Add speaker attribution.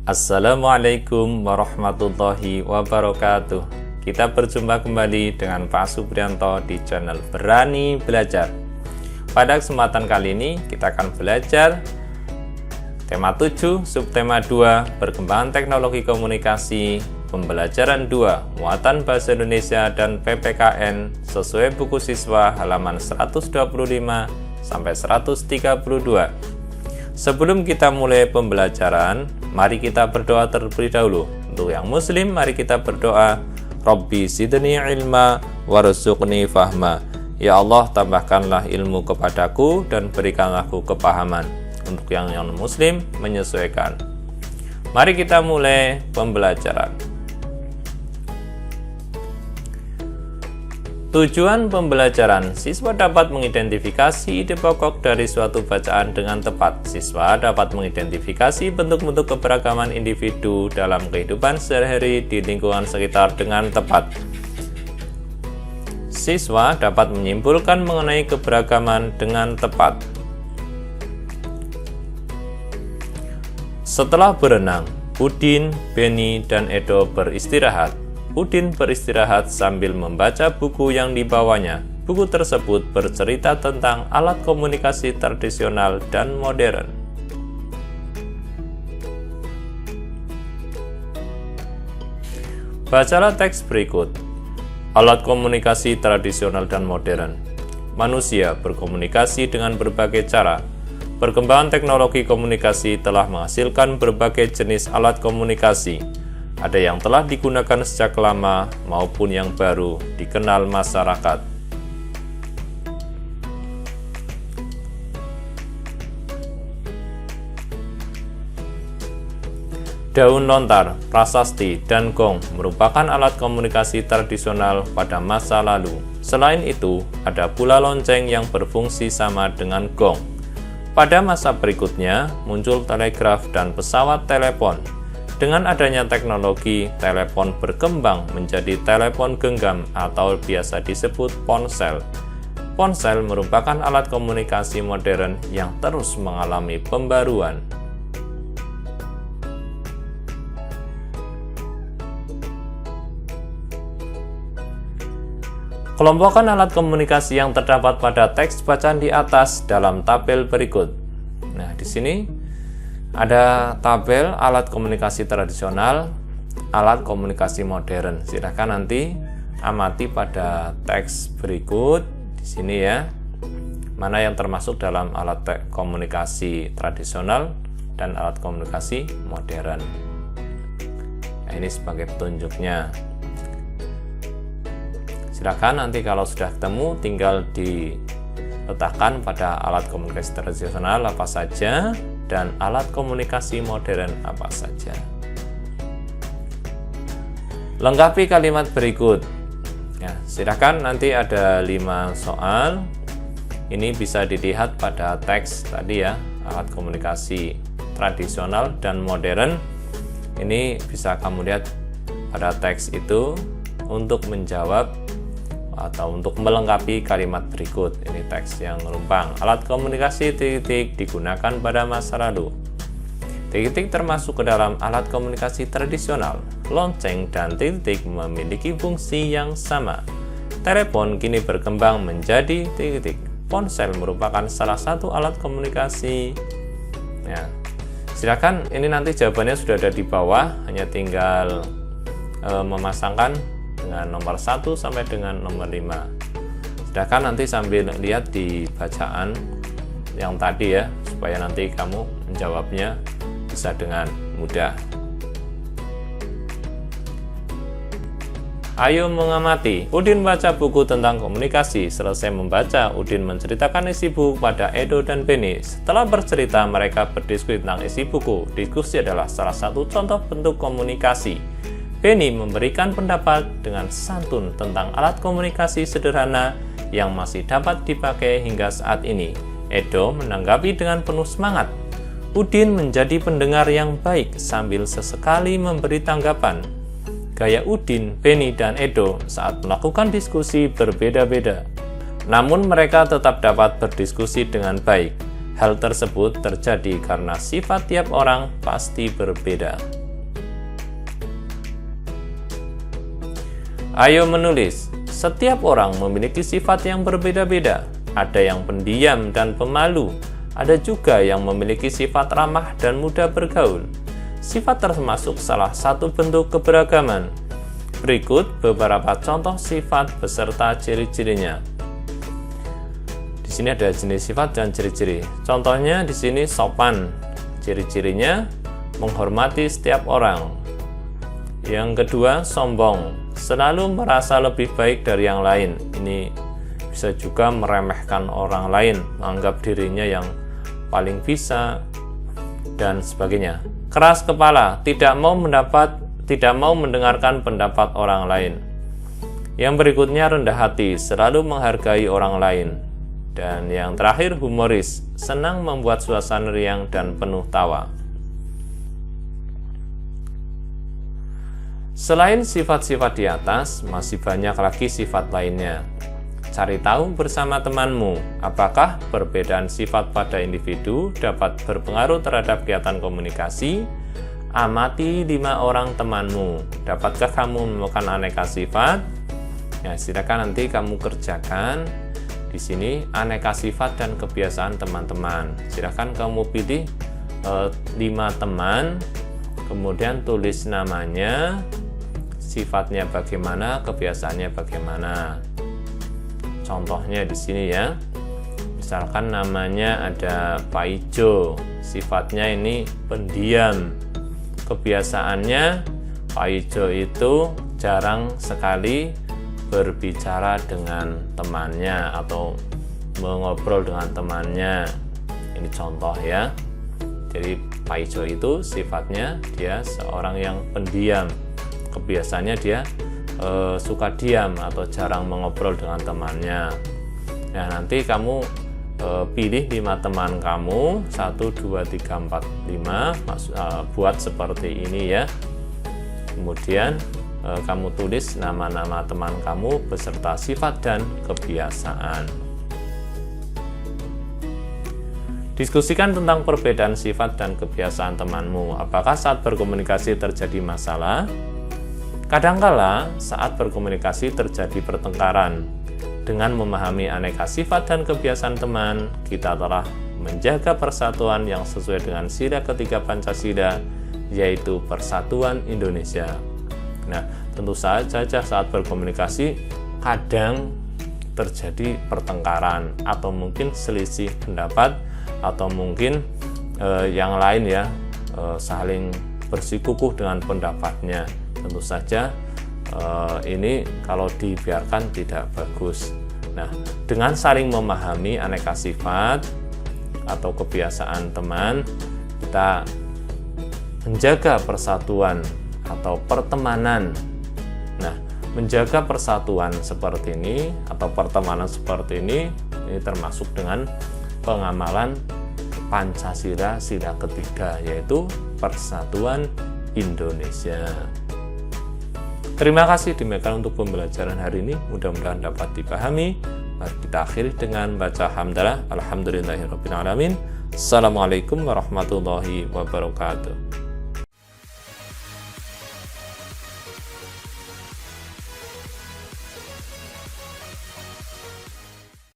Speaker 1: Assalamualaikum warahmatullahi wabarakatuh. Kita berjumpa kembali dengan Pak Supriyanto di channel Berani Belajar. Pada kesempatan kali ini kita akan belajar tema 7, subtema 2, perkembangan teknologi komunikasi, pembelajaran 2, muatan bahasa Indonesia dan PPKN sesuai buku siswa halaman 125 sampai 132. Sebelum kita mulai pembelajaran, mari kita berdoa terlebih dahulu. Untuk yang muslim, mari kita berdoa, Rabbi zidni ilma warzuqni fahma. Ya Allah, tambahkanlah ilmu kepadaku dan berikanlah aku kepahaman. Untuk yang non-muslim, menyesuaikan. Mari kita mulai pembelajaran. Tujuan pembelajaran, siswa dapat mengidentifikasi ide pokok dari suatu bacaan dengan tepat. Siswa dapat mengidentifikasi bentuk-bentuk keberagaman individu dalam kehidupan sehari-hari di lingkungan sekitar dengan tepat. Siswa dapat menyimpulkan mengenai keberagaman dengan tepat. Setelah berenang, Udin, Beni, dan Edo beristirahat. Udin beristirahat sambil membaca buku yang dibawanya. Buku tersebut bercerita tentang alat komunikasi tradisional dan modern. Bacalah teks berikut. Alat komunikasi tradisional dan modern. Manusia berkomunikasi dengan berbagai cara. Perkembangan teknologi komunikasi telah menghasilkan berbagai jenis alat komunikasi. Ada yang telah digunakan sejak lama maupun yang baru dikenal masyarakat. Daun lontar, prasasti, dan gong merupakan alat komunikasi tradisional pada masa lalu. Selain itu, ada pula lonceng yang berfungsi sama dengan gong. Pada masa berikutnya, muncul telegraf dan pesawat telepon. Dengan adanya teknologi, telepon berkembang menjadi telepon genggam atau biasa disebut ponsel. Ponsel merupakan alat komunikasi modern yang terus mengalami pembaruan. Kelompokkan alat komunikasi yang terdapat pada teks bacaan di atas dalam tabel berikut. Nah, di sini ada tabel alat komunikasi tradisional, alat komunikasi modern. Silahkan nanti amati pada teks berikut di sini ya. Mana yang termasuk dalam alat komunikasi tradisional dan alat komunikasi modern. Nah, ini sebagai petunjuknya. Silahkan nanti kalau sudah ketemu tinggal diletakkan pada alat komunikasi tradisional apa saja dan alat komunikasi modern apa saja. Lengkapi kalimat berikut. Ya, silakan nanti ada 5 soal. Ini bisa dilihat pada teks tadi ya, alat komunikasi tradisional dan modern. Ini bisa kamu lihat pada teks itu untuk menjawab atau untuk melengkapi kalimat berikut. Ini teks yang menumpang. Alat komunikasi titik-titik digunakan pada masa lalu. Titik-titik termasuk ke dalam alat komunikasi tradisional. Lonceng dan titik-titik memiliki fungsi yang sama. Telepon kini berkembang menjadi titik-titik. Ponsel merupakan salah satu alat komunikasi. Ya, silakan, ini nanti jawabannya sudah ada di bawah, hanya tinggal memasangkan dengan nomor 1 sampai dengan nomor 5. Sedangkan nanti sambil lihat di bacaan yang tadi ya, supaya nanti kamu menjawabnya bisa dengan mudah. Ayo mengamati. Udin baca buku tentang komunikasi. Selesai membaca, Udin menceritakan isi buku pada Edo dan Beni. Setelah bercerita, mereka berdiskusi tentang isi buku. Diskusi adalah salah satu contoh bentuk komunikasi. Beni memberikan pendapat dengan santun tentang alat komunikasi sederhana yang masih dapat dipakai hingga saat ini. Edo menanggapi dengan penuh semangat. Udin menjadi pendengar yang baik sambil sesekali memberi tanggapan. Gaya Udin, Beni, dan Edo saat melakukan diskusi berbeda-beda. Namun mereka tetap dapat berdiskusi dengan baik. Hal tersebut terjadi karena sifat tiap orang pasti berbeda. Ayo menulis. Setiap orang memiliki sifat yang berbeda-beda. Ada yang pendiam dan pemalu. Ada juga yang memiliki sifat ramah dan mudah bergaul. Sifat termasuk salah satu bentuk keberagaman. Berikut beberapa contoh sifat beserta ciri-cirinya. Di sini ada jenis sifat dan ciri-ciri. Contohnya di sini sopan. Ciri-cirinya menghormati setiap orang. Yang kedua, sombong. Selalu merasa lebih baik dari yang lain. Ini bisa juga meremehkan orang lain, menganggap dirinya yang paling bisa, dan sebagainya. Keras kepala, tidak mau mendengarkan pendapat orang lain. Yang berikutnya, rendah hati, selalu menghargai orang lain. Dan yang terakhir, humoris, senang membuat suasana riang dan penuh tawa. Selain sifat-sifat di atas, masih banyak lagi sifat lainnya. Cari tahu bersama temanmu, apakah perbedaan sifat pada individu dapat berpengaruh terhadap kegiatan komunikasi. Amati 5 orang temanmu. Dapatkah kamu menemukan aneka sifat? Ya, silakan nanti kamu kerjakan di sini aneka sifat dan kebiasaan teman-teman. Silakan kamu pilih 5 teman, kemudian tulis namanya, sifatnya bagaimana, kebiasaannya bagaimana. Contohnya di sini ya. Misalkan namanya ada Pak Ijo, sifatnya ini pendiam. Kebiasaannya Pak Ijo itu jarang sekali berbicara dengan temannya atau mengobrol dengan temannya. Ini contoh ya. Jadi Pak Ijo itu sifatnya dia seorang yang pendiam. Kebiasaannya dia suka diam atau jarang mengobrol dengan temannya. Nah, nanti kamu pilih 5 teman kamu, 1, 2, 3, 4, 5, buat seperti ini ya. Kemudian kamu tulis nama-nama teman kamu beserta sifat dan kebiasaan. Diskusikan tentang perbedaan sifat dan kebiasaan temanmu. Apakah saat berkomunikasi terjadi masalah? Kadangkala saat berkomunikasi terjadi pertengkaran. Dengan memahami aneka sifat dan kebiasaan teman, kita telah menjaga persatuan yang sesuai dengan sila ketiga Pancasila, yaitu Persatuan Indonesia. Nah, tentu saja saat berkomunikasi kadang terjadi pertengkaran atau mungkin selisih pendapat atau mungkin yang lain ya, saling bersikukuh dengan pendapatnya. Tentu saja ini kalau dibiarkan tidak bagus. Nah, dengan saling memahami aneka sifat atau kebiasaan teman, kita menjaga persatuan atau pertemanan. Nah, menjaga persatuan seperti ini atau pertemanan seperti ini termasuk dengan pengamalan Pancasila sila ketiga, yaitu Persatuan Indonesia. Terima kasih demikian untuk pembelajaran hari ini. Mudah-mudahan dapat dipahami. Mari kita akhiri dengan baca hamdalah. Alhamdulillahirabbil alamin. Assalamualaikum warahmatullahi wabarakatuh.